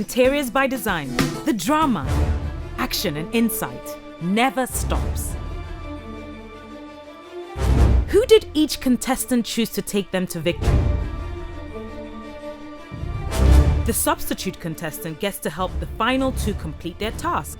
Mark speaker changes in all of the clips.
Speaker 1: Interiors by Design, the drama, action and insight never stops. Who did each contestant choose to take them to victory? The substitute contestant gets to help the final two complete their task.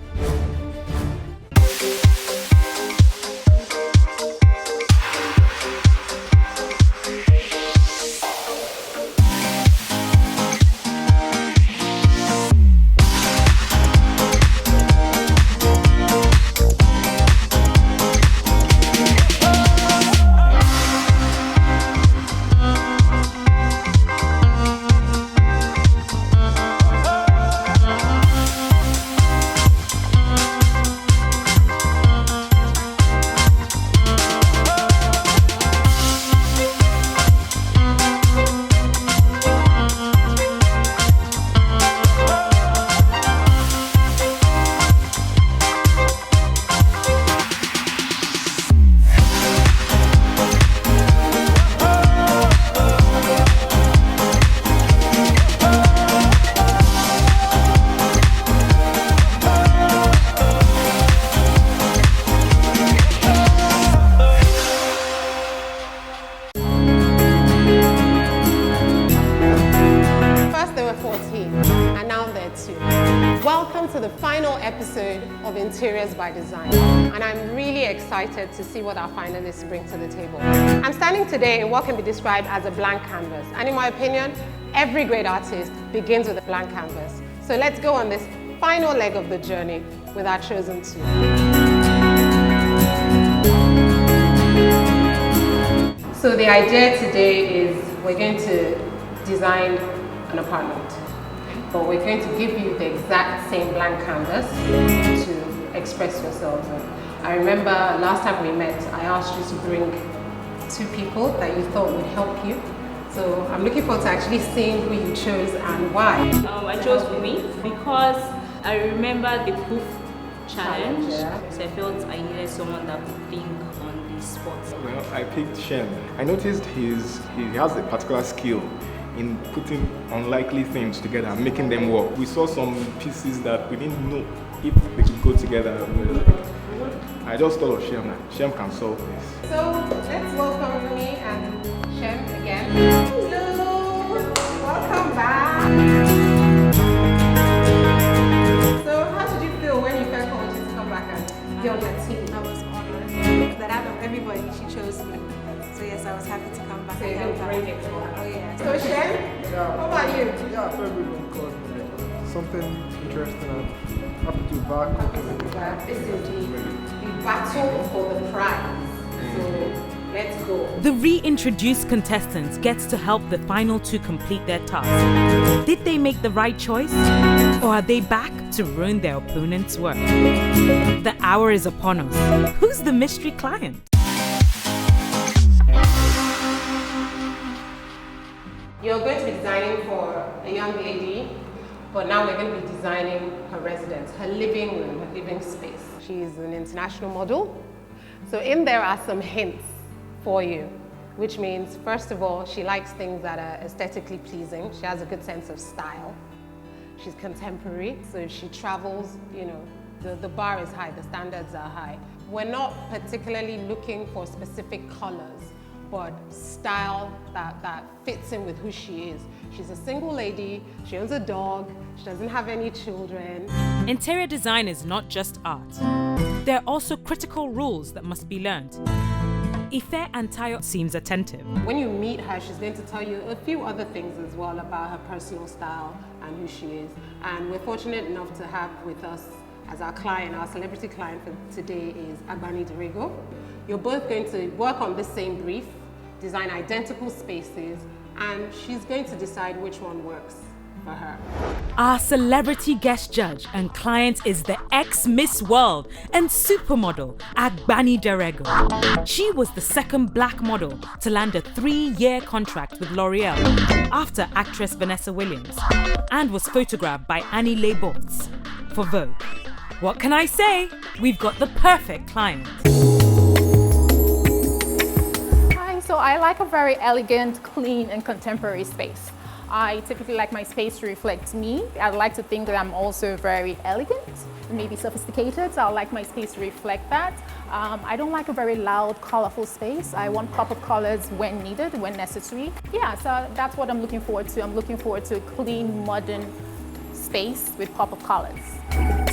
Speaker 2: Welcome to the final episode of Interiors by Design, and I'm really excited to see what our finalists bring to the table. I'm standing today in what can be described as a blank canvas, and in my opinion, every great artist begins with a blank canvas. So let's go on this final leg of the journey with our chosen two. So the idea today is we're going to design an apartment, but we're going to give you the exact same blank canvas to express yourselves in. I remember last time we met, I asked you to bring two people that you thought would help you. So I'm looking forward to actually seeing who you chose and why.
Speaker 3: I chose me because I remember the proof challenge, so I felt I needed someone that could think on the spot.
Speaker 4: Well, I picked Shem. I noticed he has a particular skill in putting unlikely things together and making them work. We saw some pieces that we didn't know if they could go together. I just thought of Shem. Shem can solve this.
Speaker 2: So let's welcome me and Shem again. Hello, welcome back. So how did you feel when you first wanted to come back and be on that team?
Speaker 5: I was honored that out of everybody she chose me. So yes, I was happy to come back.
Speaker 2: So you're going to bring it to her.
Speaker 5: Oh yeah.
Speaker 2: So Shem, what about you?
Speaker 6: Yeah, I felt good because something interesting. I'm happy to be back.
Speaker 2: This is the battle for the prize. So let's go.
Speaker 1: The reintroduced contestants gets to help the final two complete their task. Did they make the right choice? Or are they back to ruin their opponent's work? The hour is upon us. Who's the mystery client?
Speaker 2: You're going to be designing for a young lady, but now we're going to be designing her residence, her living room, her living space. She's an international model. So in there are some hints for you, which means, first of all, she likes things that are aesthetically pleasing. She has a good sense of style. She's contemporary, so if she travels, you know, the bar is high, the standards are high. We're not particularly looking for specific colors, but style that fits in with who she is. She's a single lady, she owns a dog, she doesn't have any children.
Speaker 1: Interior design is not just art. There are also critical rules that must be learned. Ife Antayo seems attentive.
Speaker 2: When you meet her, she's going to tell you a few other things as well about her personal style and who she is. And we're fortunate enough to have with us as our client, our celebrity client for today is Agbani Darego. You're both going to work on this same brief, design identical spaces, and she's going to decide which one works for her.
Speaker 1: Our celebrity guest judge and client is the ex-Miss World and supermodel Agbani Darego. She was the second black model to land a 3-year contract with L'Oreal after actress Vanessa Williams, and was photographed by Annie Leibovitz for Vogue. What can I say? We've got the perfect client.
Speaker 7: So I like a very elegant, clean, and contemporary space. I typically like my space to reflect me. I'd like to think that I'm also very elegant, maybe sophisticated, so I like my space to reflect that. I don't like a very loud, colorful space. I want pop of colors when needed, when necessary. Yeah, so that's what I'm looking forward to. I'm looking forward to a clean, modern space with pop of colors.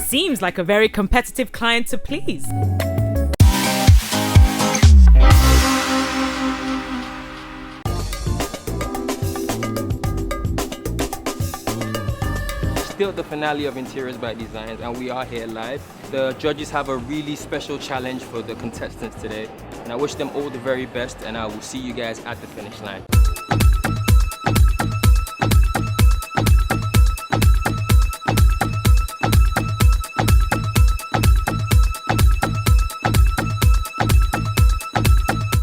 Speaker 1: Seems like a very competitive client to please.
Speaker 8: Still the finale of Interiors by Design, and we are here live. The judges have a really special challenge for the contestants today, and I wish them all the very best, and I will see you guys at the finish line.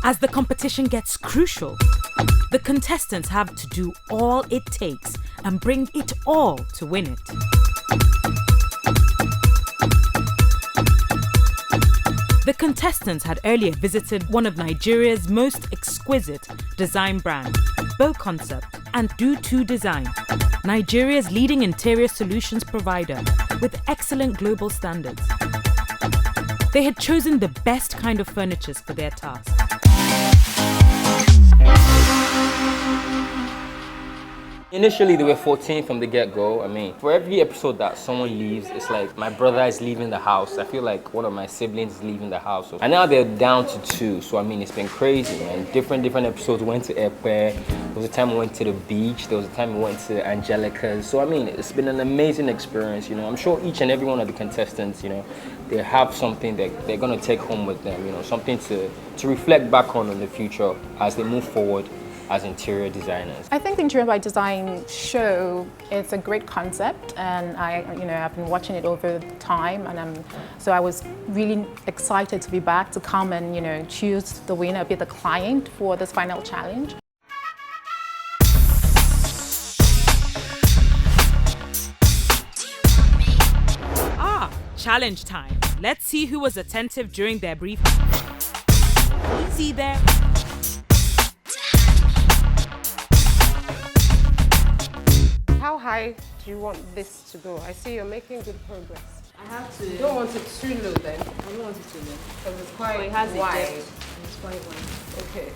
Speaker 1: As the competition gets crucial, the contestants have to do all it takes and bring it all to win it. The contestants had earlier visited one of Nigeria's most exquisite design brands, Bow Concept and Do2 Design, Nigeria's leading interior solutions provider with excellent global standards. They had chosen the best kind of furniture for their task.
Speaker 8: Initially, there were 14 from the get-go. I mean, for every episode that someone leaves, it's like my brother is leaving the house. I feel like one of my siblings is leaving the house. And now they're down to 2. So, I mean, it's been crazy, man. Different episodes. Went to Airport. There was a time we went to the beach. There was a time we went to Angelica's. So, I mean, it's been an amazing experience, you know. I'm sure each and every one of the contestants, you know, they have something that they're going to take home with them, you know, something to reflect back on in the future as they move forward as interior designers.
Speaker 7: I think the Interior by Design show is a great concept, and I've been watching it over time, and so I was really excited to be back to come and choose the winner, be the client for this final challenge.
Speaker 1: Challenge time. Let's see who was attentive during their briefing. Easy there.
Speaker 2: How high do you want this to go? I see you're making good progress.
Speaker 3: I have to.
Speaker 2: You don't want it too low then?
Speaker 3: I don't want it too low.
Speaker 2: Because it's quite
Speaker 3: It has a
Speaker 2: wide.
Speaker 3: depth. It's quite wide.
Speaker 2: Okay.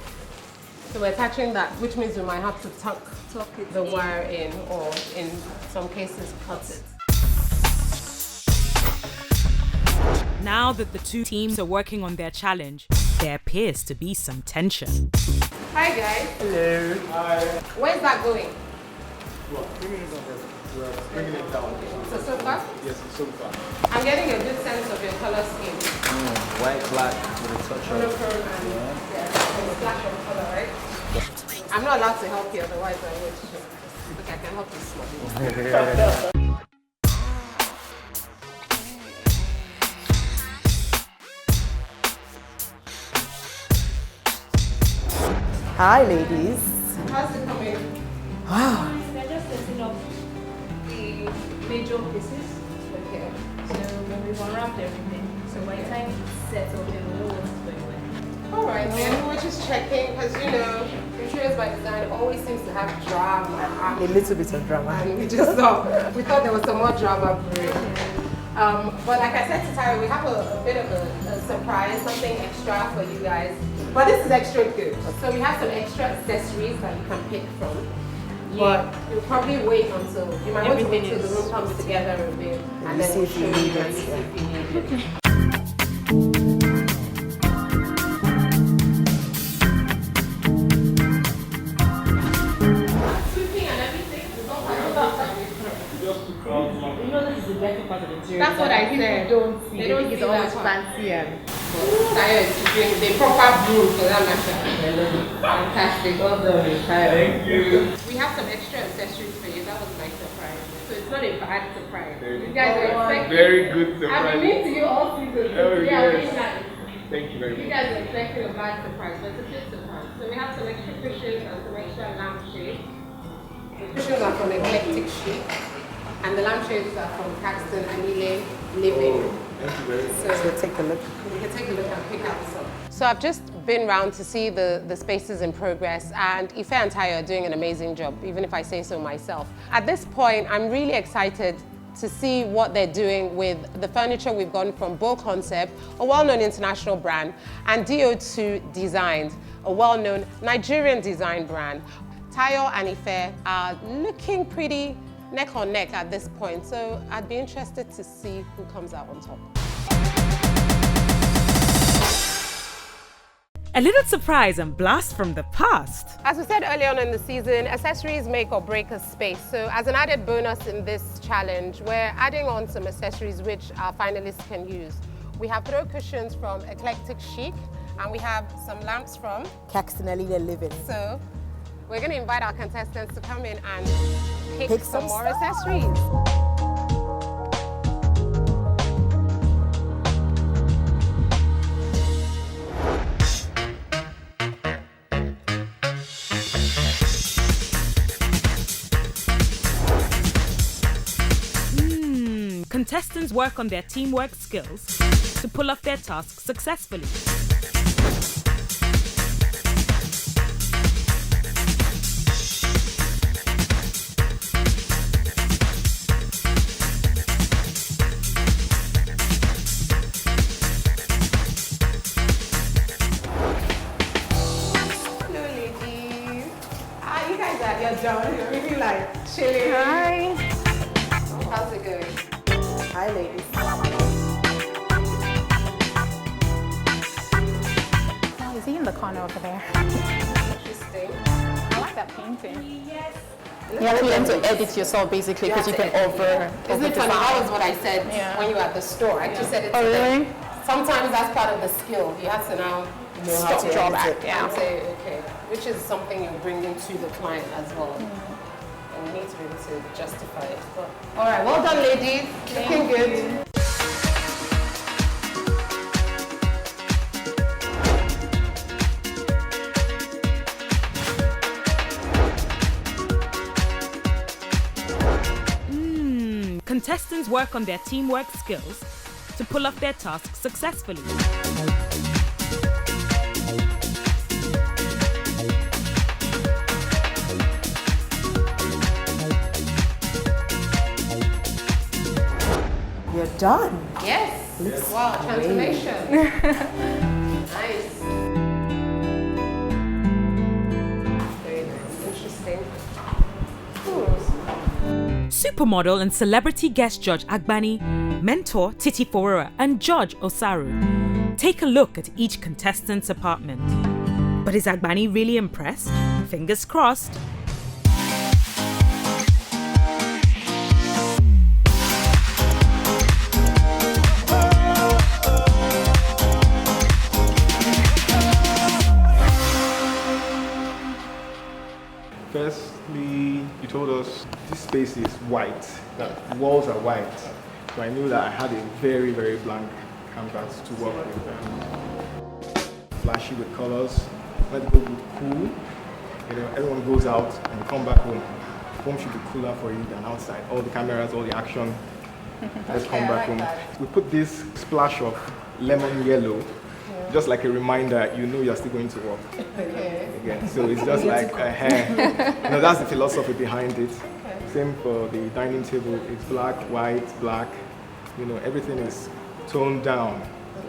Speaker 2: So we're attaching that, which means we might have to tuck
Speaker 3: it
Speaker 2: the wire in, or in some cases cut it.
Speaker 1: Now that the two teams are working on their challenge, there appears to be some tension.
Speaker 2: Hi guys.
Speaker 4: Hello. Hi.
Speaker 2: Where's that going?
Speaker 4: Well, bringing it over. We're bringing it down.
Speaker 2: So sofa?
Speaker 4: Yes, it's sofa.
Speaker 2: I'm getting a good sense of your color scheme.
Speaker 8: White, black, with a touch of
Speaker 2: Monochrome and a splash of color, right? I'm not allowed to help you, otherwise I would. Look, I can help you small.
Speaker 9: Hi, ladies.
Speaker 2: How's it coming?
Speaker 9: Wow.
Speaker 3: We're just setting up the major pieces.
Speaker 2: Okay.
Speaker 3: So when we unwrap everything, so by the time it's set up, they will know what's going on.
Speaker 2: Alright, then we're just checking, because Interiors by Design always seems to have drama.
Speaker 9: A little bit of drama.
Speaker 2: And we thought there was some more drama brewing. But like I said to Tyra, we have a bit of a surprise, something extra for you guys. But this is extra good. So we have some extra accessories that you can pick from. But you'll probably wait until, you might want to wait until the room comes together a bit. And then we'll show you and see if you need it. That's what I said. They don't see always fancy and tired to drink the proper brew for that matter. Fantastic. Well done, thank you. We have some extra accessories for you. That was my surprise. So it's not a bad surprise. You guys are expecting.
Speaker 4: Very good surprise.
Speaker 2: I've been meaning to you all season.
Speaker 4: Oh,
Speaker 2: yeah,
Speaker 4: yes.
Speaker 2: really nice.
Speaker 4: Thank you very much.
Speaker 2: You guys are expecting a bad surprise, but it's a good surprise. So we have some extra cushions and some extra lampshades. The cushions are from Eclectic Chic, and the lampshades are from Caxton Anile Living.
Speaker 4: Thank you very much.
Speaker 9: So take a look.
Speaker 2: You can take a look and pick out some. So I've just been round to see the spaces in progress, and Ife and Tayo are doing an amazing job, even if I say so myself. At this point, I'm really excited to see what they're doing with the furniture we've gone from Bow Concept, a well-known international brand, and DO2 Designs, a well-known Nigerian design brand. Tayo and Ife are looking pretty neck on neck at this point, so I'd be interested to see who comes out on top.
Speaker 1: A little surprise and blast from the past.
Speaker 2: As we said earlier on in the season, accessories make or break a space. So as an added bonus in this challenge, we're adding on some accessories which our finalists can use. We have throw cushions from Eclectic Chic, and we have some lamps from
Speaker 9: Caxtonelli Living.
Speaker 2: So we're going to invite our contestants to come in and pick some more
Speaker 9: stuff.
Speaker 2: accessories.
Speaker 1: Contestants work on their teamwork skills to pull off their tasks successfully.
Speaker 2: Hello, ladies. You guys you're done. You're really like chilling.
Speaker 7: Hi.
Speaker 2: How's it going?
Speaker 9: Hi, ladies.
Speaker 7: Oh, is he in the corner over there?
Speaker 2: Interesting.
Speaker 7: I like that painting. Yes. You have to learn to edit yourself basically because you can over.
Speaker 2: Isn't it funny? That was what I said when you were at the store. I just said it to
Speaker 7: Oh,
Speaker 2: them.
Speaker 7: really?
Speaker 2: Sometimes that's part of the skill. You have to now
Speaker 7: Stop, draw back.
Speaker 2: and say, okay, which is something you're bringing to the client as well. And you need to be able to justify it. But, all right, well done, ladies. Looking good.
Speaker 1: Contestants work on their teamwork skills to pull off their tasks successfully.
Speaker 9: You're done.
Speaker 2: Yes.
Speaker 9: Looks
Speaker 2: Wow,
Speaker 9: great.
Speaker 2: transformation. Nice. Very nice. Interesting.
Speaker 1: Supermodel and celebrity guest judge Agbani, mentor Titi Forora, and judge Osaru take a look at each contestant's apartment. But is Agbani really impressed? Fingers crossed.
Speaker 4: Firstly, you told us this space is white, that walls are white. So I knew that I had a very, very blank canvas to work with. Flashy with colors, let it go with cool. You know, everyone goes out and you come back home. Home should be cooler for you than outside. All the cameras, all the action. Let's come back home. We put this splash of lemon yellow, just like a reminder, you know you're still going to work.
Speaker 2: Okay.
Speaker 4: Again. So it's just like a hair. You know, that's the philosophy behind it. Same for the dining table. It's black, white, black. You know, everything is toned down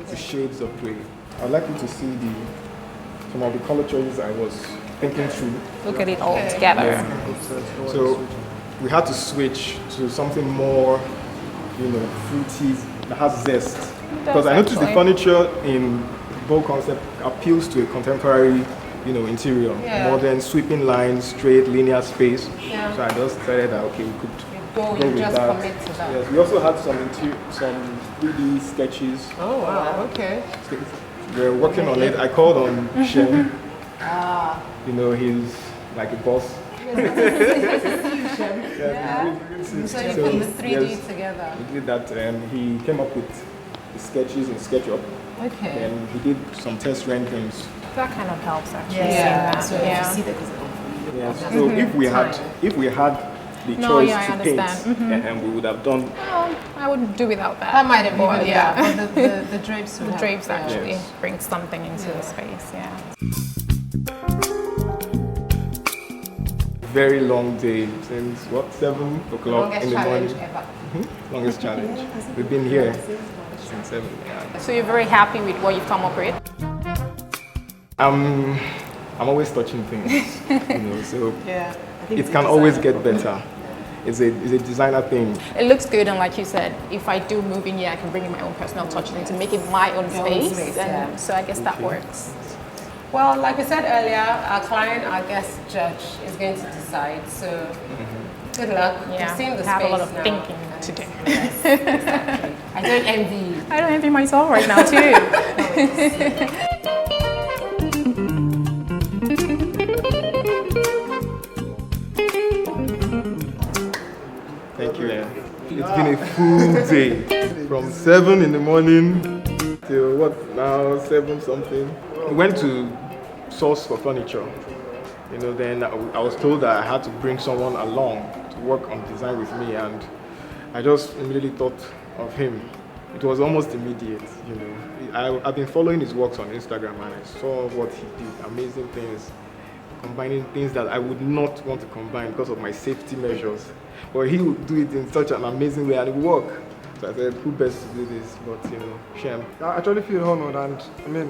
Speaker 4: to shades of gray. I'd like you to see some of the color choices I was thinking through.
Speaker 7: Look at it all together.
Speaker 4: Yeah. So we had to switch to something more, you know, fruity, that has zest. Because I noticed the furniture in Bow Concept appeals to a contemporary, you know, interior, modern, sweeping lines, straight, linear space.
Speaker 2: Yeah.
Speaker 4: So I just decided that okay, we could go
Speaker 2: You
Speaker 4: with
Speaker 2: just
Speaker 4: that.
Speaker 2: commit to that.
Speaker 4: Yes, we also had some 3D sketches.
Speaker 2: Oh, wow. Okay.
Speaker 4: We're working on it. I called on Shem. You know, he's like a boss.
Speaker 2: So you put the 3D together.
Speaker 4: He did that and he came up with the sketches in SketchUp.
Speaker 2: Okay.
Speaker 4: And he did some test renderings.
Speaker 7: That kind of helps actually.
Speaker 9: Yeah. So
Speaker 7: Yeah.
Speaker 9: you see that
Speaker 4: Yes. So if we had the
Speaker 7: No,
Speaker 4: choice
Speaker 7: yeah, I
Speaker 4: to
Speaker 7: understand.
Speaker 4: paint, and we would have done.
Speaker 7: Well, I wouldn't do without that.
Speaker 2: That might have
Speaker 7: But
Speaker 2: been,
Speaker 7: yeah.
Speaker 2: but the drapes would
Speaker 7: The
Speaker 2: have-
Speaker 7: drapes
Speaker 2: yeah.
Speaker 7: actually
Speaker 4: Yes.
Speaker 7: bring something into the space, yeah.
Speaker 4: Very long day since what, 7 o'clock
Speaker 2: Longest
Speaker 4: in the
Speaker 2: challenge
Speaker 4: morning.
Speaker 2: ever.
Speaker 4: Longest challenge. We've been here since 7. Yeah.
Speaker 7: So you're very happy with what you've come up with?
Speaker 4: I'm always touching things, so
Speaker 9: Yeah.
Speaker 4: it can always get better. It's a designer thing.
Speaker 7: It looks good, and like you said, if I do move in here, I can bring in my own personal touch to make it my own space. And so I guess that works.
Speaker 2: Well, like we said earlier, our client, our guest judge, is going to decide. So good luck.
Speaker 7: Yeah,
Speaker 2: You've seen the
Speaker 7: have a
Speaker 2: space
Speaker 7: lot of
Speaker 2: now.
Speaker 7: thinking to do.
Speaker 2: Yes, exactly. I don't envy you.
Speaker 7: I don't envy myself right now too.
Speaker 4: Thank you, Anne. It's been a full day from 7 in the morning till what now, 7 something. We went to source for furniture. Then I was told that I had to bring someone along to work on design with me, and I just immediately thought of him. It was almost immediate, I've been following his works on Instagram, and I saw what he did, amazing things, combining things that I would not want to combine because of my safety measures. But he would do it in such an amazing way, and it would work. So I said, who best to do this? But Shem.
Speaker 6: I actually feel honored, and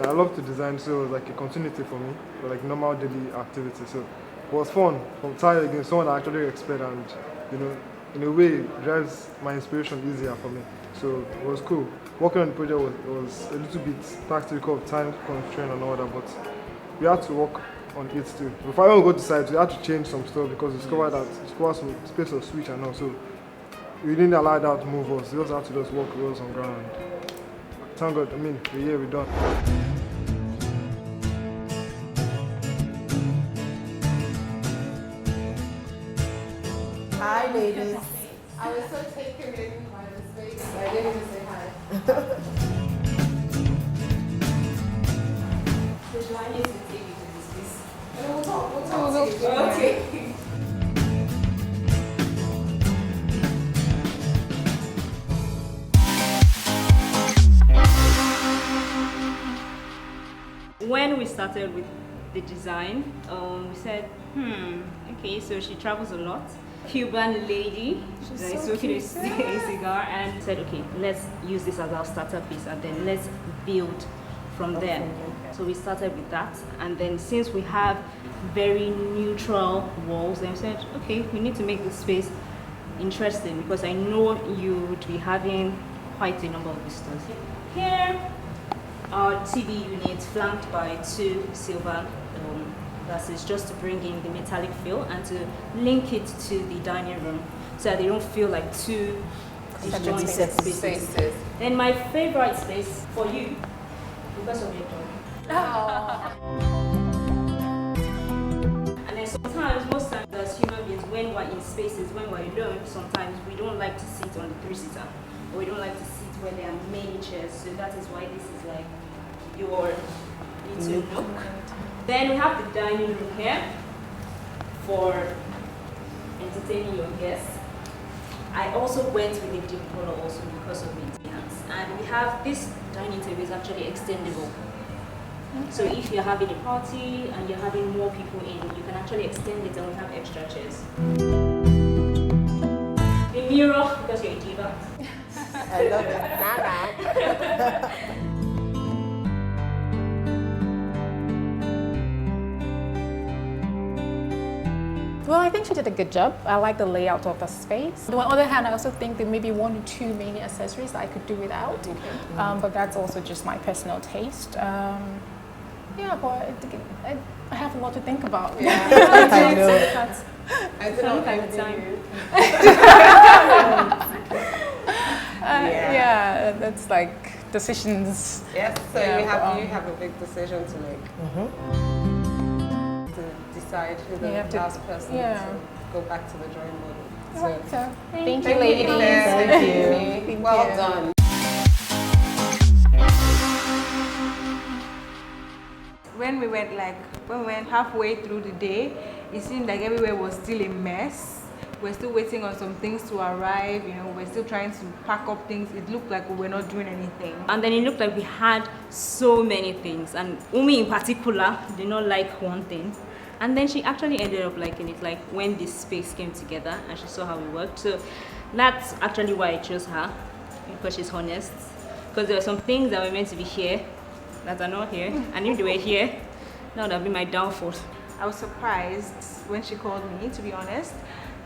Speaker 6: I love to design, so it was like a continuity for me, like normal daily activity. So it was fun. From time again, someone I actually respect, and in a way, it drives my inspiration easier for me. So it was cool. Working on the project was a little bit taxed because of time constraint and all that, but we had to work on it too. Before I even go to site, we had to change some stuff because we discovered that some space was switch and all. So we didn't allow that to move us. We just had to just walk roads on ground. Thank God, the year we're done.
Speaker 9: Hi, ladies.
Speaker 2: I was so taken in by the space, I didn't even say hi. Okay.
Speaker 3: When we started with the design, we said, okay, so she travels a lot. Cuban lady, she's smoking a cigar, and said, okay, let's use this as our starter piece, and then let's build from there. So we started with that, and then since we have very neutral walls, then we said, okay, we need to make this space interesting because I know you would be having quite a number of visitors. Here, our TV unit flanked by 2 silver glasses just to bring in the metallic feel and to link it to the dining room so that they don't feel like 2 disjointed spaces. Then my favorite space for you, because of your dog. And then sometimes, most times as human beings, when we're in spaces, when we're alone, sometimes we don't like to sit on the 3-seater, or we don't like to sit where there are many chairs. So that is why this is like your little nook. Then we have the dining room here for entertaining your guests. I also went with a deep color also because of maintenance. And we have this dining table is actually extendable. So if you're having a party and you're having more people in, you can actually extend it and we have extra chairs. The mirror, because you're a diva.
Speaker 9: I love it. Nah.
Speaker 7: Well, I think she did a good job. I like the layout of the space. On the other hand, I also think there may be 1 or 2 many accessories that I could do without. But that's also just my personal taste. Yeah, but I have a lot to think about.
Speaker 2: Yeah,
Speaker 9: I know.
Speaker 2: I did not envy you.
Speaker 7: Yeah, that's like decisions.
Speaker 2: Yes, so
Speaker 7: Yeah,
Speaker 2: you have a big decision to make. To decide who the last person to go back to the drawing board. So,
Speaker 7: Thank you, ladies.
Speaker 2: Thank you. Well done.
Speaker 5: When we went halfway through the day, it seemed like everywhere was still a mess. we're still waiting on some things to arrive, you know, we're still trying to pack up things. It looked like we were not doing anything.
Speaker 3: And then it looked like we had so many things, and Umi in particular did not like one thing. And then she actually ended up liking it, like when this space came together and she saw how it worked. So that's actually why I chose her, because she's honest. Because there are some things that were meant to be here that are not here, and if they were here, that would have been my downfall.
Speaker 5: I was surprised when she called me, to be honest.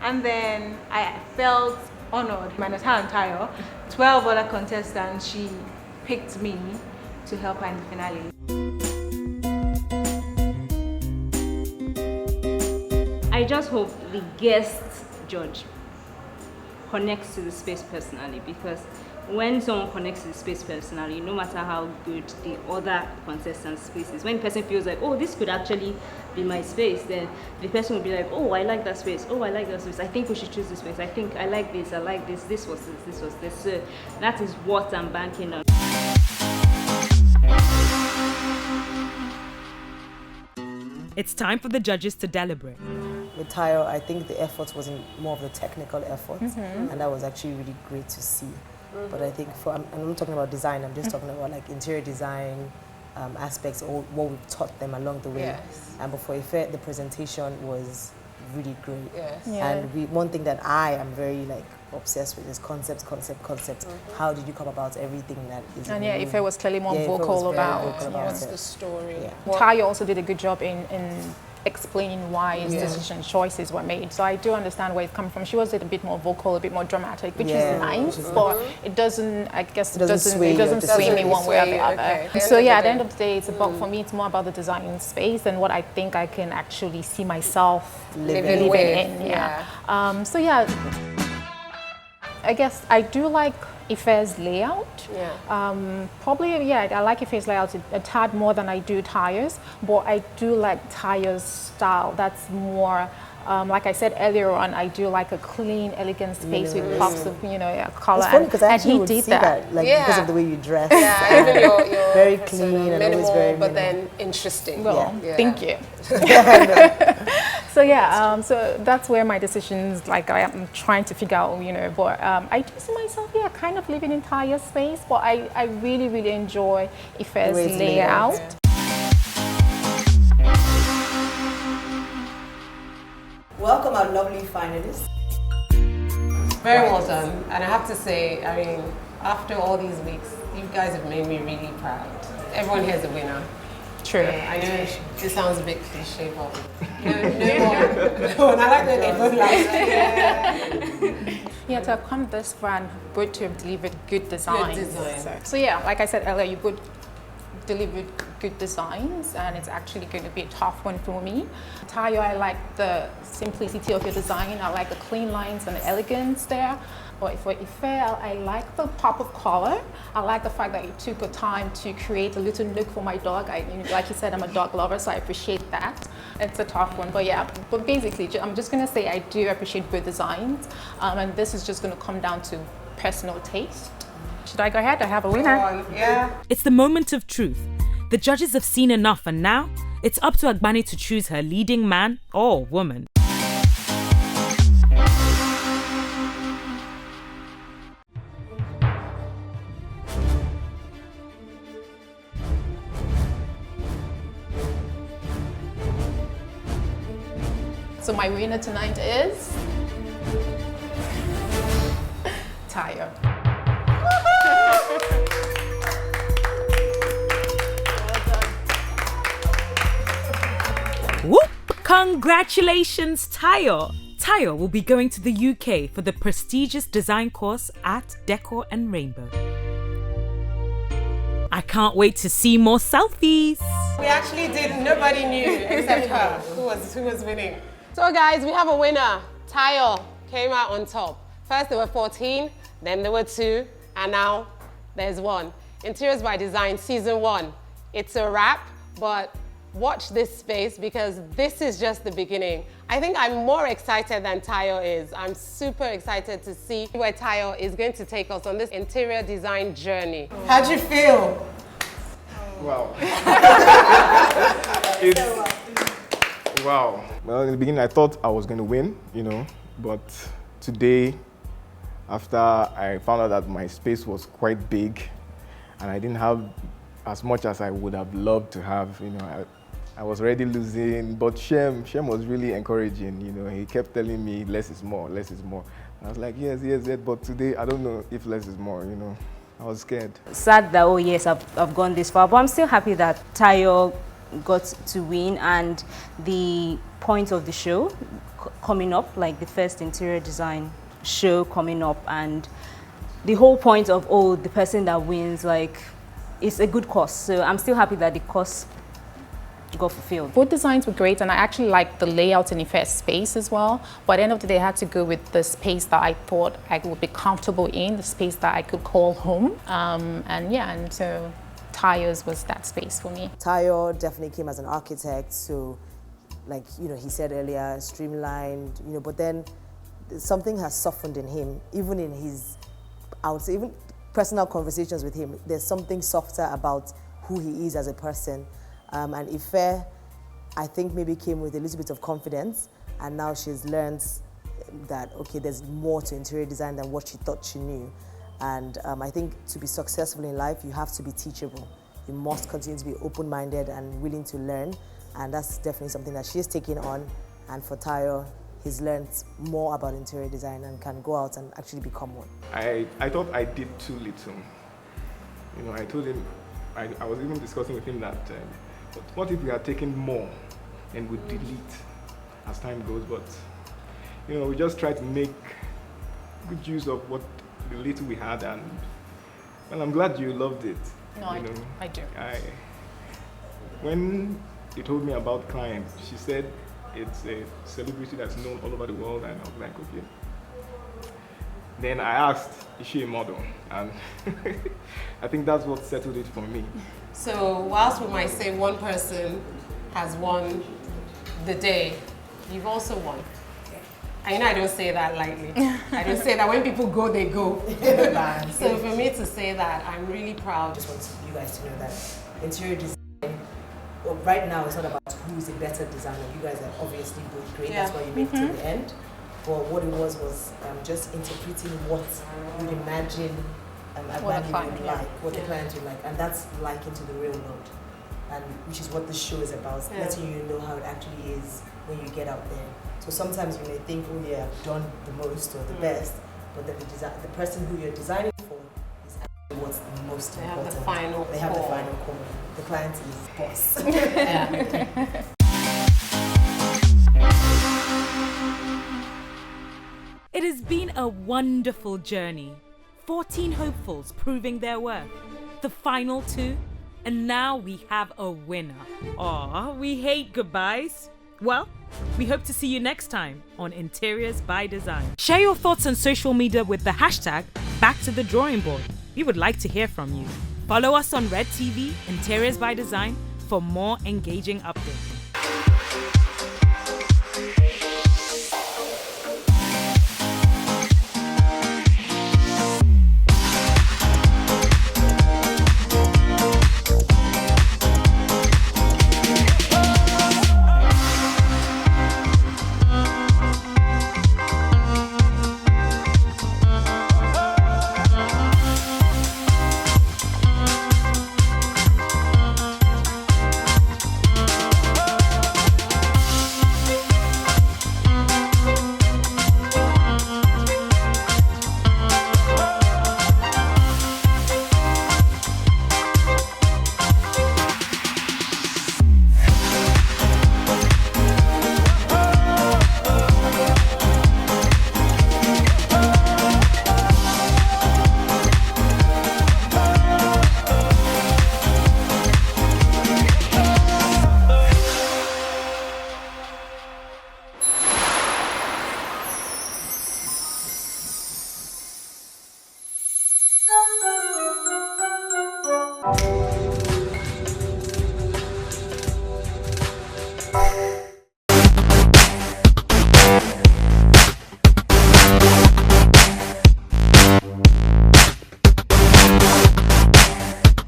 Speaker 5: And then I felt honored. Minus her and Tayo, 12 other contestants, she picked me to help her in the finale.
Speaker 3: I just hope the guest judge connects to the space personally, because when someone connects to the space personally, no matter how good the other contestant's space is, when the person feels like, oh, this could actually be my space, then the person will be like, oh, I like that space, oh, I like that space, I think we should choose this space, I think I like this, this was this, this was this. So that is what I'm banking on.
Speaker 1: It's time for the judges to deliberate.
Speaker 9: With Tayo, I think the effort was more of the technical effort, and that was actually really great to see. But I think I'm not talking about design, I'm just talking about like interior design aspects, or what we've taught them along the way.
Speaker 2: Yes.
Speaker 9: And before Ife, the presentation was really great.
Speaker 2: Yes.
Speaker 7: Yeah.
Speaker 9: And one thing that I am very like obsessed with is concepts. How did you come about everything that is
Speaker 7: And
Speaker 9: in
Speaker 7: yeah,
Speaker 9: the
Speaker 7: Ife
Speaker 9: room?
Speaker 7: was clearly more
Speaker 9: Yeah, Ife was
Speaker 7: vocal
Speaker 9: very
Speaker 7: about
Speaker 9: vocal about
Speaker 2: the
Speaker 9: it.
Speaker 2: story.
Speaker 9: Yeah.
Speaker 7: Tayo also did a good job in explaining why his decision choices were made. So I do understand where it's coming from. She was a bit more vocal, a bit more dramatic, which is nice, but it doesn't, I guess, it doesn't sway me one way or the other.
Speaker 2: Okay.
Speaker 7: So yeah, at the end of the day, it's about, for me, it's more about the design space and what I think I can actually see myself living in. Yeah. So yeah, I guess I do like Ife's layout. Probably, yeah, I like Ife's layout a tad more than I do Tayo's, but I do like Tayo's style. That's more, like I said earlier on, I do like a clean, elegant space with pops of, color.
Speaker 9: It's funny because I actually would
Speaker 7: he did
Speaker 9: see that, like because of the way you dress.
Speaker 2: Yeah, even your
Speaker 9: very clean and
Speaker 2: minimal,
Speaker 9: always very
Speaker 2: but
Speaker 9: minimal.
Speaker 2: then interesting.
Speaker 7: Well,
Speaker 2: Yeah.
Speaker 7: thank you. So yeah, so that's where my decisions, like I am trying to figure out, but I do see myself, kind of living in Tayo's space, but I really, really enjoy Ife's layout.
Speaker 9: Welcome our lovely finalists.
Speaker 2: Very well done. And I have to say, I mean, after all these weeks, you guys have made me really proud. Everyone here is a winner.
Speaker 7: True.
Speaker 2: I know this sounds a bit cliche, but no, I like that they both like.
Speaker 7: Yeah, to have come this far and good to have delivered good designs.
Speaker 2: Good design.
Speaker 7: So yeah, like I said earlier, you both delivered good designs, and it's actually going to be a tough one for me. Tayo, I like the simplicity of your design. I like the clean lines and the elegance there. But for Ife, I like the pop of color. I like the fact that you took the time to create a little nook for my dog. Like you said, I'm a dog lover, so I appreciate that. It's a tough one, but yeah. But basically, I'm just going to say I do appreciate good designs, and this is just going to come down to personal taste. Should I go ahead? I have a winner.
Speaker 2: Yeah.
Speaker 1: It's the moment of truth. The judges have seen enough, and now it's up to Agbani to choose her leading man or woman.
Speaker 7: So my winner tonight is Tayo.
Speaker 1: Whoop! Congratulations, Tayo! Tayo will be going to the UK for the prestigious design course at Decor and Rainbow. I can't wait to see more selfies.
Speaker 2: We actually did. Nobody knew except her who was winning. So guys, we have a winner. Tayo came out on top. First there were 14, then there were 2, and now there's 1. Interiors by Design Season 1. It's a wrap, but watch this space because this is just the beginning. I think I'm more excited than Tayo is. I'm super excited to see where Tayo is going to take us on this interior design journey. How'd you feel?
Speaker 4: Wow. Wow. Well, in the beginning, I thought I was going to win, But today, after I found out that my space was quite big and I didn't have as much as I would have loved to have, I was already losing. But Shem was really encouraging. He kept telling me less is more, less is more. And I was like, yes. But today, I don't know if less is more. I was scared.
Speaker 3: Sad that, oh yes, I've gone this far, but I'm still happy that Tayo got to win, and the point of the show coming up, like the first interior design show coming up, and the whole point of, oh, the person that wins, like, it's a good cause. So I'm still happy that the cause got fulfilled.
Speaker 7: Both designs were great, and I actually liked the layout in the first space as well. But at the end of the day, I had to go with the space that I thought I would be comfortable in, the space that I could call home. And so Tayo's was that space for me.
Speaker 9: Tayo definitely came as an architect, so like, he said earlier, streamlined, but then something has softened in him, even in his, I would say, even personal conversations with him. There's something softer about who he is as a person. And Ife, I think, maybe came with a little bit of confidence, and now she's learned that, okay, there's more to interior design than what she thought she knew. And I think to be successful in life, you have to be teachable. You must continue to be open-minded and willing to learn, and that's definitely something that she's taking on. And for Tayo, he's learned more about interior design and can go out and actually become one.
Speaker 4: I thought I did too little. I told him, I was even discussing with him that, but what if we had taken more and we delete as time goes? But, we just try to make good use of what the little we had, and well, I'm glad you loved it.
Speaker 7: No, I do.
Speaker 4: When you told me about client, she said it's a celebrity that's known all over the world, and I was like, okay. Then I asked, is she a model? And I think that's what settled it for me.
Speaker 2: So whilst we might say one person has won the day, you've also won. And I don't say that lightly. I don't say that when people go, they go. So for me to say that, I'm really proud.
Speaker 9: I just want you guys to know that interior design, right now, it's not about who's a better designer. You guys are obviously both great.
Speaker 2: Yeah.
Speaker 9: That's why you make it to the end. But what it was just interpreting what you'd imagine Agbani would like, what the client would like, and that's like into the real world, and which is what the show is about, letting you know how it actually is when you get out there. So sometimes you may think, oh yeah, I've done the most or the best, but then the person who you're designing for is actually what's the most important.
Speaker 2: Have the final
Speaker 9: they have
Speaker 2: call.
Speaker 9: the final call. The client is boss.
Speaker 2: Yeah.
Speaker 1: It has been a wonderful journey. 14 hopefuls proving their worth. The final 2, and now we have a winner. Aw, we hate goodbyes. Well, we hope to see you next time on Interiors by Design. Share your thoughts on social media with the hashtag #BackToTheDrawingBoard. We would like to hear from you. Follow us on REDTV, Interiors by Design, for more engaging updates.